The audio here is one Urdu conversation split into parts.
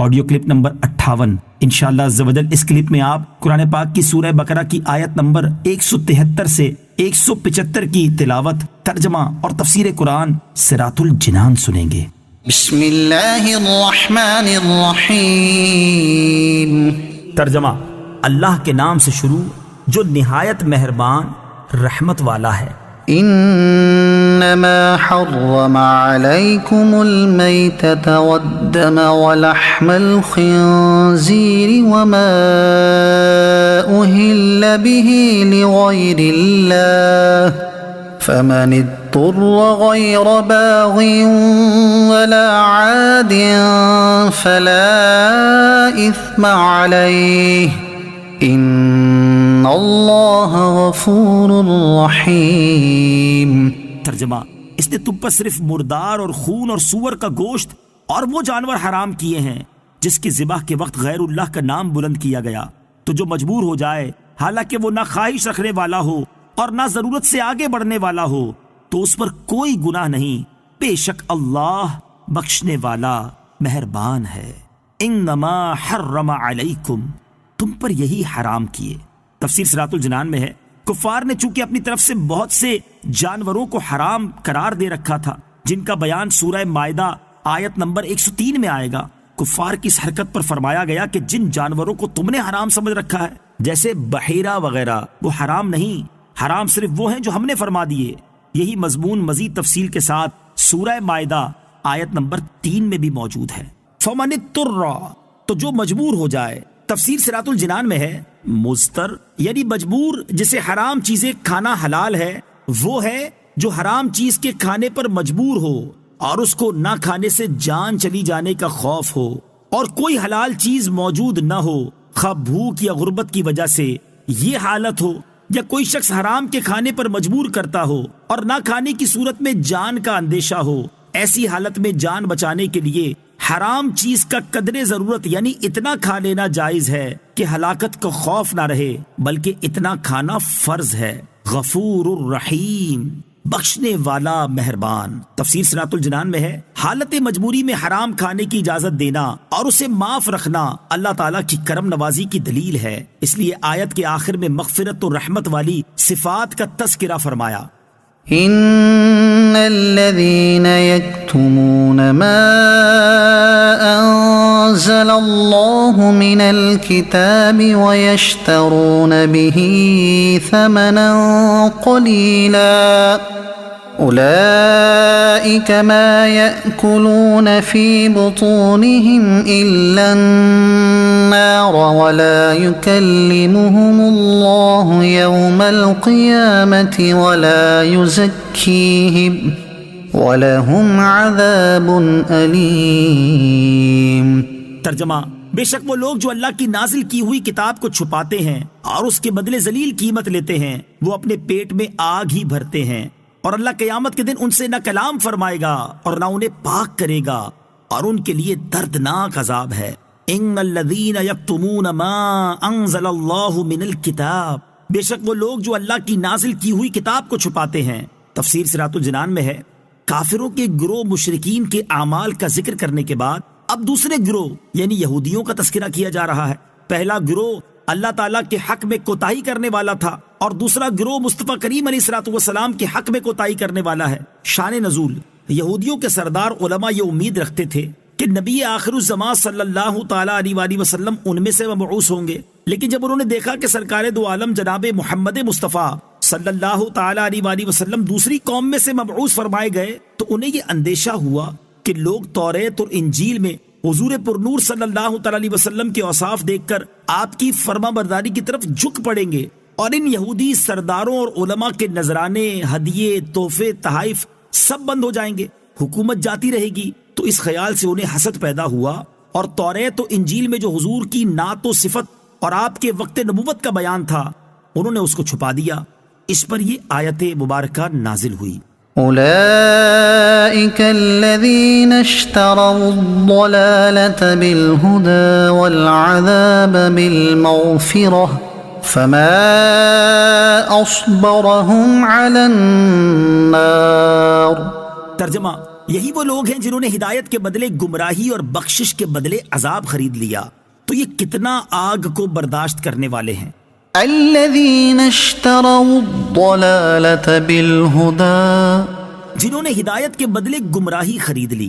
Audio clip number 58۔ انشاءاللہ عز و جل اس کلپ میں آپ قرآن پاک کی سورہ بقرہ کی آیت نمبر 173 سے 175 کی تلاوت، ترجمہ اور تفسیر قرآن صراط الجنان سنیں گے۔ بسم اللہ الرحمن الرحیم۔ ترجمہ: اللہ کے نام سے شروع جو نہایت مہربان رحمت والا ہے۔ انما حرم علیکم المیتۃ والدم ولحم الخنزیر وما اہل به لغیر اللہ فمن اضطر غیر باغ ولا عاد فلا اثم علیہ ان اللہ غفور رحیم۔ ترجمہ: اس نے تم پر صرف مردار اور خون اور سور کا گوشت اور وہ جانور حرام کیے ہیں جس کی ذبح کے وقت غیر اللہ کا نام بلند کیا گیا، تو جو مجبور ہو جائے حالانکہ وہ نہ خواہش رکھنے والا ہو اور نہ ضرورت سے آگے بڑھنے والا ہو تو اس پر کوئی گناہ نہیں، بے شک اللہ بخشنے والا مہربان ہے۔ انما حرم علیکم، تم پر یہی حرام کیے۔ تفسیر صراط الجنان میں ہے، کفار نے چونکہ اپنی طرف سے بہت سے جانوروں کو حرام قرار دے رکھا تھا جن کا بیان سورہ مائدہ آیت نمبر 103 میں آئے گا، کفار کی اس حرکت پر فرمایا گیا کہ جن جانوروں کو تم نے حرام سمجھ رکھا ہے جیسے بحیرہ وغیرہ، وہ حرام نہیں، حرام صرف وہ ہیں جو ہم نے فرما دیے۔ یہی مضمون مزید تفصیل کے ساتھ سورہ مائدہ آیت نمبر 3 میں بھی موجود ہے۔ فمن اضطر، تو جو مجبور ہو جائے۔ تفسیر صراط الجنان میں ہے، مضطر یعنی مجبور جسے حرام چیزیں کھانا حلال ہے، وہ ہے جو حرام چیز کے کھانے پر مجبور ہو اور اس کو نہ کھانے سے جان چلی جانے کا خوف ہو اور کوئی حلال چیز موجود نہ ہو، خواہ بھوک یا غربت کی وجہ سے یہ حالت ہو، یا کوئی شخص حرام کے کھانے پر مجبور کرتا ہو اور نہ کھانے کی صورت میں جان کا اندیشہ ہو۔ ایسی حالت میں جان بچانے کے لیے حرام چیز کا قدر ضرورت یعنی اتنا کھا لینا جائز ہے کہ ہلاکت کا خوف نہ رہے، بلکہ اتنا کھانا فرض ہے۔ غفور الرحیم، بخشنے والا مہربان۔ تفسیر صراط الجنان میں ہے، حالت مجبوری میں حرام کھانے کی اجازت دینا اور اسے معاف رکھنا اللہ تعالیٰ کی کرم نوازی کی دلیل ہے، اس لیے آیت کے آخر میں مغفرت و رحمت والی صفات کا تذکرہ فرمایا۔ ان الذين يكتمون ما انزل الله من الكتاب ويشترون به ثمنا قليلا اولئك ما يأكلون في بطونهم الا النار ولا يكلمهم الله يوم القيامة ولا يزكيهم وَلَهُمْ عَذَابٌ أَلِيمٌ۔ ترجمہ: بے شک وہ لوگ جو اللہ کی نازل کی ہوئی کتاب کو چھپاتے ہیں اور اس کے بدلے ذلیل قیمت لیتے ہیں، وہ اپنے پیٹ میں آگ ہی بھرتے ہیں، اور اللہ قیامت کے دن ان سے نہ کلام فرمائے گا اور نہ انہیں پاک کرے گا، اور ان کے لیے دردناک عذاب ہے۔ ان الذین یکتمون ما انزل اللہ من الکتاب، بے شک وہ لوگ جو اللہ کی نازل کی ہوئی کتاب کو چھپاتے ہیں۔ تفسیر صراط الجنان میں ہے، کافروں کے گروہ مشرکین کے اعمال کا ذکر کرنے کے بعد اب دوسرے گروہ یعنی یہودیوں کا تذکرہ کیا جا رہا ہے۔ پہلا گروہ اللہ تعالیٰ کے حق میں کوتاہی کرنے والا تھا اور دوسرا گروہ مصطفیٰ کریم علیہ الصلوۃ والسلام کے حق میں کوتاہی کرنے والا ہے۔ شان نزول: یہودیوں کے سردار علماء یہ امید رکھتے تھے کہ نبی آخر الزمان صلی اللہ تعالیٰ علیہ وآلہ وسلم ان میں سے مبعوث ہوں گے، لیکن جب انہوں نے دیکھا کہ سرکار دو عالم جناب محمد مصطفیٰ صلی اللہ تعالیٰ علیہ وآلہ وسلم دوسری قوم میں سے مبعوث فرمائے گئے تو انہیں یہ اندیشہ ہوا کہ لوگ توریت اور انجیل میں حضور پرنور صلی اللہ تعالیٰ علیہ وسلم کے اوصاف دیکھ کر آپ کی فرما برداری کی طرف جھک پڑیں گے، اور ان یہودی سرداروں اور علماء کے نذرانے، ہدیے، تحفے، تحائف سب بند ہو جائیں گے، حکومت جاتی رہے گی۔ تو اس خیال سے انہیں حسد پیدا ہوا اور توریت و انجیل میں جو حضور کی نعت و صفت اور آپ کے وقت نبوت کا بیان تھا انہوں نے اس کو چھپا دیا۔ اس پر یہ آیت مبارکہ نازل ہوئی۔ اولئک الذین اشتروا الضلالة بالهدى والعذاب بالمغفرة فما اصبرهم على النار۔ ترجمہ: یہی وہ لوگ ہیں جنہوں نے ہدایت کے بدلے گمراہی اور بخشش کے بدلے عذاب خرید لیا، تو یہ کتنا آگ کو برداشت کرنے والے ہیں۔ الذين اشتروا الضلالة بالهدى، جنہوں نے ہدایت کے بدلے گمراہی خرید لی۔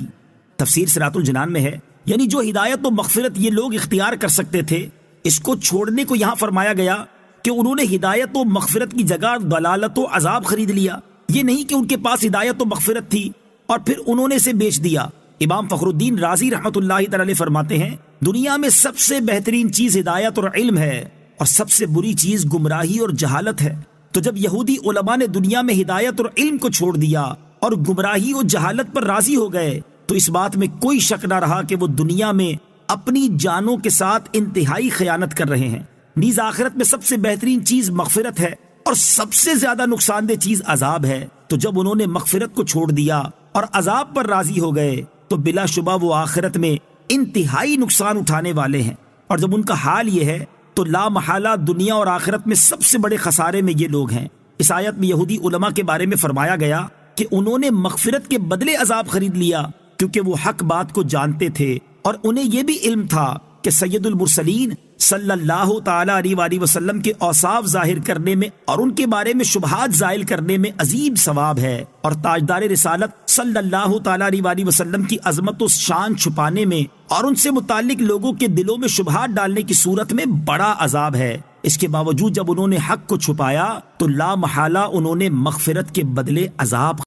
تفسیر صراط الجنان میں ہے، یعنی جو ہدایت و مغفرت یہ لوگ اختیار کر سکتے تھے، اس کو چھوڑنے کو یہاں فرمایا گیا کہ انہوں نے ہدایت و مغفرت کی جگہ ضلالت و عذاب خرید لیا۔ یہ نہیں کہ ان کے پاس ہدایت و مغفرت تھی اور پھر انہوں نے اسے بیچ دیا۔ امام فخر الدین رازی رحمۃ اللہ تعالی علیہ فرماتے ہیں، دنیا میں سب سے بہترین چیز ہدایت اور علم ہے، اور سب سے بری چیز گمراہی اور جہالت ہے۔ تو جب یہودی علماء نے دنیا میں ہدایت اور علم کو چھوڑ دیا اور گمراہی اور جہالت پر راضی ہو گئے، تو اس بات میں کوئی شک نہ رہا کہ وہ دنیا میں اپنی جانوں کے ساتھ انتہائی خیانت کر رہے ہیں۔ نیز آخرت میں سب سے بہترین چیز مغفرت ہے اور سب سے زیادہ نقصان دہ چیز عذاب ہے۔ تو جب انہوں نے مغفرت کو چھوڑ دیا اور عذاب پر راضی ہو گئے، تو بلا شبہ وہ آخرت میں انتہائی نقصان اٹھانے والے ہیں۔ اور جب ان کا حال یہ ہے تو لا محالہ دنیا اور آخرت میں سب سے بڑے خسارے میں یہ لوگ ہیں۔ اس آیت میں یہودی علماء کے بارے میں فرمایا گیا کہ انہوں نے مغفرت کے بدلے عذاب خرید لیا، کیونکہ وہ حق بات کو جانتے تھے اور انہیں یہ بھی علم تھا کہ سید المرسلین صلی اللہ تعالی علیہ وآلہ وسلم کے اوصاف ظاہر کرنے میں اور ان کے بارے میں شبہات زائل کرنے میں عظیم ثواب ہے، اور تاجدار رسالت صلی اللہ تعالی علیہ وآلہ وسلم کی عظمت و شان چھپانے میں اور ان سے متعلق لوگوں کے دلوں میں شبہات ڈالنے کی صورت میں بڑا عذاب ہے۔ اس کے باوجود جب انہوں نے حق کو چھپایا تو لا محالہ انہوں نے مغفرت کے بدلے عذاب